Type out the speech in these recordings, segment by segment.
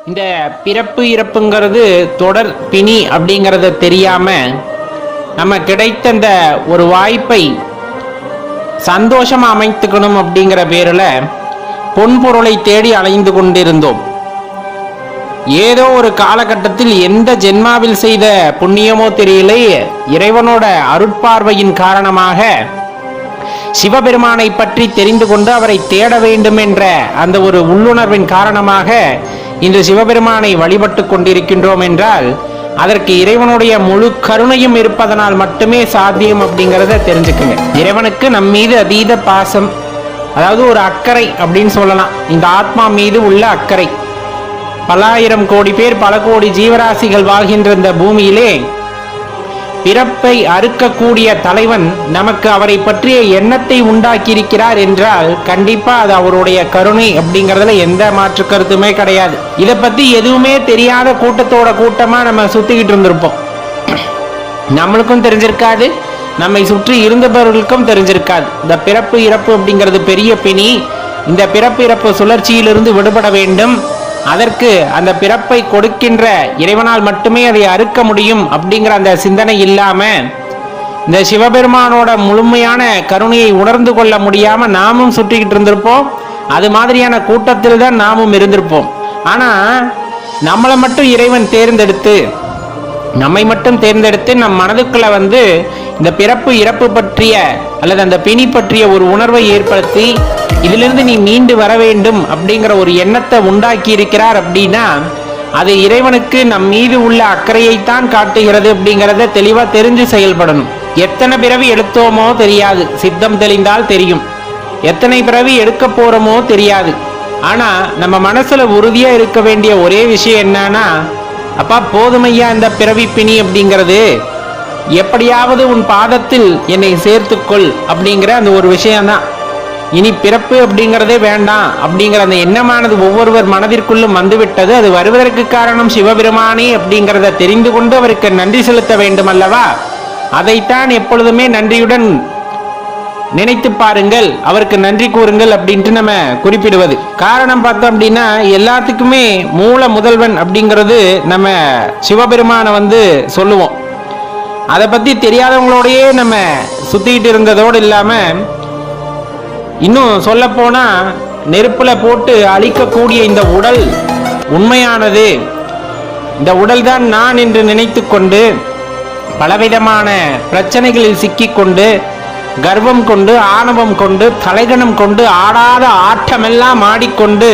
இந்த பிறப்பு இறப்புங்கிறது தொடர் பிணி அப்படிங்கிறத தெரியாம நம்ம கிடைத்த இந்த ஒரு வாய்ப்பை சந்தோஷமா அமைத்துக்கணும் அப்படிங்கிற பேரில் பொன்பொருளை தேடி அலைந்து கொண்டிருந்தோம். ஏதோ ஒரு காலகட்டத்தில் எந்த ஜென்மாவில் செய்த புண்ணியமோ தெரியல, இறைவனோட அருட்பார்வையின் காரணமாக சிவபெருமானை பற்றி தெரிந்து கொண்டு அவரை தேட வேண்டும் என்ற அந்த ஒரு உள்ளுணர்வின் காரணமாக இன்று சிவபெருமானை வழிபட்டு கொண்டிருக்கின்றோம் என்றால் அதற்கு இறைவனுடைய முழு கருணையும் இருப்பதனால் மட்டுமே சாத்தியம் அப்படிங்கிறத தெரிஞ்சுக்குங்க. இறைவனுக்கு நம் மீது அதீத பாசம், அதாவது ஒரு அக்கறை அப்படின்னு சொல்லலாம். இந்த ஆத்மா மீது உள்ள அக்கறை. பல்லாயிரம் கோடி பேர், பல கோடி ஜீவராசிகள் வாழ்கின்ற இந்த பூமியிலே பிறப்பை அறுக்கக்கூடிய தலைவன் நமக்கு அவரை பற்றிய எண்ணத்தை உண்டாக்கி இருக்கிறார் என்றால் கண்டிப்பா அது அவருடைய கருணை அப்படிங்கறதுல எந்த மாற்று கருத்துமே கிடையாது. இதை பத்தி எதுவுமே தெரியாத கூட்டத்தோட கூட்டமா நம்ம சுத்திக்கிட்டு இருந்திருப்போம். நம்மளுக்கும் தெரிஞ்சிருக்காது, நம்மை சுற்றி இருந்தவர்களுக்கும் தெரிஞ்சிருக்காது. இந்த பிறப்பு இறப்பு அப்படிங்கிறது பெரிய பிணி. இந்த பிறப்பு இறப்பு சுழற்சியிலிருந்து விடுபட வேண்டும். அதற்கு அந்த பிறப்பை கொடுக்கின்ற இறைவனால் மட்டுமே அதை அறுக்க முடியும் அப்படிங்கிற அந்த சிந்தனை இல்லாம இந்த சிவபெருமானோட முழுமையான கருணையை உணர்ந்து கொள்ள முடியாம நாமும் சுற்றிக்கிட்டு இருந்திருப்போம். அது மாதிரியான கூட்டத்தில் தான் நாமும் இருந்திருப்போம். ஆனா நம்மளை மட்டும் இறைவன் தேர்ந்தெடுத்து, நம்மை மட்டும் தேர்ந்தெடுத்து நம் மனதுக்குள்ள இந்த பிறப்பு இறப்பு பற்றிய அல்லது அந்த பிணி பற்றிய ஒரு உணர்வை ஏற்படுத்தி இதிலிருந்து நீ மீண்டு வர வேண்டும் அப்படிங்கிற ஒரு எண்ணத்தை உண்டாக்கி இருக்கிறார். அப்படின்னா அது இறைவனுக்கு நம் மீது உள்ள அக்கறையைத்தான் காட்டுகிறது அப்படிங்கிறத தெளிவா தெரிஞ்சு செயல்படணும். எத்தனை பிறவி எடுத்தோமோ தெரியாது, சித்தம் தெளிந்தால் தெரியும். எத்தனை பிறவி எடுக்க போறோமோ தெரியாது. ஆனா நம்ம மனசுல உறுதியா இருக்க வேண்டிய ஒரே விஷயம் என்னன்னா, அப்பா போதுமையா இந்த பிறவி பிணி அப்படிங்கிறது, எப்படியாவது உன் பாதத்தில் என்னை சேர்த்துக்கொள் அப்படிங்கிற அந்த ஒரு விஷயம்தான். இனி பிறப்பு அப்படிங்கிறதே வேண்டாம் அப்படிங்கிற அந்த எண்ணமானது ஒவ்வொருவர் மனதிற்குள்ளும் வந்துவிட்டது. அது வருவதற்கு காரணம் சிவபெருமானே அப்படிங்கிறத தெரிந்து கொண்டு அவருக்கு நன்றி செலுத்த வேண்டும் அல்லவா? அதைத்தான் எப்பொழுதுமே நன்றியுடன் நினைத்து பாருங்கள், அவருக்கு நன்றி கூறுங்கள் அப்படின்ட்டு நம்ம குறிப்பிடுவது. காரணம் பார்த்தோம் அப்படின்னா எல்லாத்துக்குமே மூல முதல்வன் அப்படிங்கிறது நம்ம சிவபெருமானை சொல்லுவோம். அதை பத்தி தெரியாதவங்களோடையே நம்ம சுத்திட்டு இருந்ததோடு இல்லாம இன்னும் சொல்ல போனா நெருப்புல போட்டு அழிக்கக்கூடிய இந்த உடல் உண்மையானது. இந்த உடல் தான் நான் என்று நினைத்து கொண்டு பலவிதமான பிரச்சனைகளில் சிக்கிக்கொண்டு கர்வம் கொண்டு ஆணவம் கொண்டு தலைகணம் கொண்டு ஆடாத ஆட்டமெல்லாம் ஆடிக்கொண்டு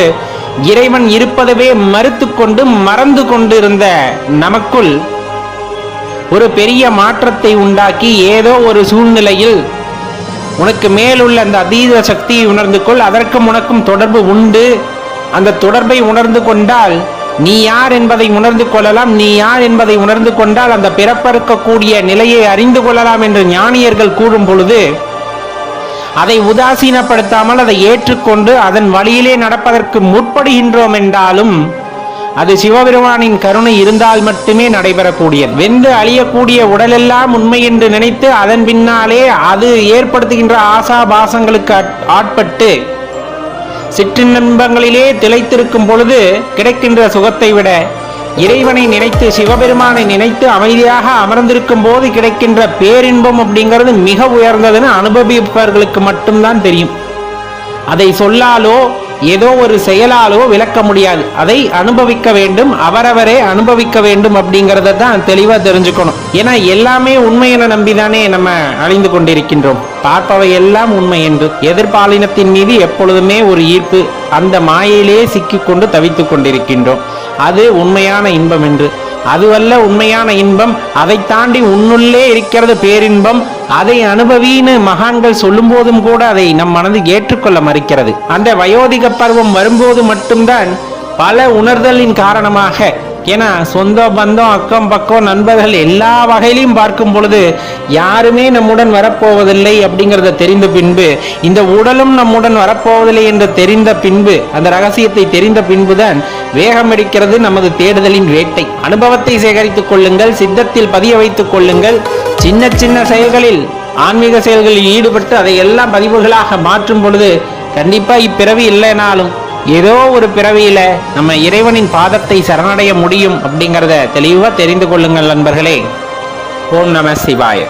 இறைவன் இருப்பதவே மறுத்து கொண்டு மறந்து கொண்டு இருந்த நமக்குள் ஒரு பெரிய மாற்றத்தை உண்டாக்கி ஏதோ ஒரு சூழ்நிலையில் உனக்கு மேலுள்ள அந்த அதீத சக்தியை உணர்ந்து கொள், அதற்கும் உனக்கும் தொடர்பு உண்டு. அந்த தொடர்பை உணர்ந்து கொண்டால் நீ யார் என்பதை உணர்ந்து கொள்ளலாம். நீ யார் என்பதை உணர்ந்து கொண்டால் அந்த பிறப்பறுக்கக்கூடிய நிலையை அறிந்து கொள்ளலாம் என்று ஞானியர்கள் கூறும் பொழுது அதை உதாசீனப்படுத்தாமல் அதை ஏற்றுக்கொண்டு அதன் வழியிலே நடப்பதற்கு முற்படுகின்றோம் என்றாலும் அது சிவபெருமானின் கருணை இருந்தால் மட்டுமே நடைபெறக்கூடியது. வெந்து அழியக்கூடிய உடலெல்லாம் உண்மை என்று நினைத்து அதன் பின்னாலே அது ஏற்படுத்துகின்ற ஆசாபாசங்களுக்கு ஆட்பட்டு சிற்றின்பங்களிலே திளைத்திருக்கும் பொழுது கிடைக்கின்ற சுகத்தை விட இறைவனை நினைத்து சிவபெருமானை நினைத்து அமைதியாக அமர்ந்திருக்கும் போது கிடைக்கின்ற பேரின்பம் அப்படிங்கிறது மிக உயர்ந்ததுன்னு அனுபவிப்பவர்களுக்கு மட்டும்தான் தெரியும். அதை சொல்லாலோ ஏதோ ஒரு செயலாலோ விளக்க முடியாது. அதை அனுபவிக்க வேண்டும், அவரவரே அனுபவிக்க வேண்டும் அப்படிங்கிறத தான் தெளிவா தெரிஞ்சுக்கணும். ஏன்னா எல்லாமே உண்மை என நம்பிதானே நம்ம அழிந்து கொண்டிருக்கின்றோம். பார்ப்பவை எல்லாம் உண்மை என்று எதிர்பாலினத்தின் மீது எப்பொழுதுமே ஒரு ஈர்ப்பு, அந்த மாயையிலே சிக்கிக்கொண்டு தவித்துக் கொண்டிருக்கின்றோம். அது உண்மையான இன்பம் என்று. அதுவல்ல உண்மையான இன்பம், அதை தாண்டி உன்னுள்ளே இருக்கிறது பேரின்பம். அதை அனுபவின்னு மகான்கள் சொல்லும் போதும் கூட அதை நம் மனது ஏற்றுக்கொள்ள மறுக்கிறது. அந்த வயோதிக பருவம் வரும்போது மட்டும்தான் பல உணர்தலின் காரணமாக, ஏன்னா சொந்த பந்தம் அக்கம் பக்கம் நண்பர்கள் எல்லா வகையிலையும் பார்க்கும் பொழுது யாருமே நம்முடன் வரப்போவதில்லை அப்படிங்கிறத தெரிந்த பின்பு, இந்த உடலும் நம்முடன் வரப்போவதில்லை என்று தெரிந்த பின்பு, அந்த ரகசியத்தை தெரிந்த பின்புதான் வேகம் எடுக்கிறது நமது தேடுதலின் வேட்டை. அனுபவத்தை சேகரித்துக் கொள்ளுங்கள், சித்தத்தில் பதிய வைத்துக் கொள்ளுங்கள். சின்ன சின்ன செயல்களில் ஆன்மீக செயல்களில் ஈடுபட்டு அதை எல்லாம் பதிவுகளாக மாற்றும் பொழுது கண்டிப்பா இப்பிறவி இல்லைனாலும் ஏதோ ஒரு பிறவியில நம்ம இறைவனின் பாதத்தை சரணடைய முடியும் அப்படிங்கிறத தெளிவாக தெரிந்து கொள்ளுங்கள் நண்பர்களே. ஓம் நம சிவாய.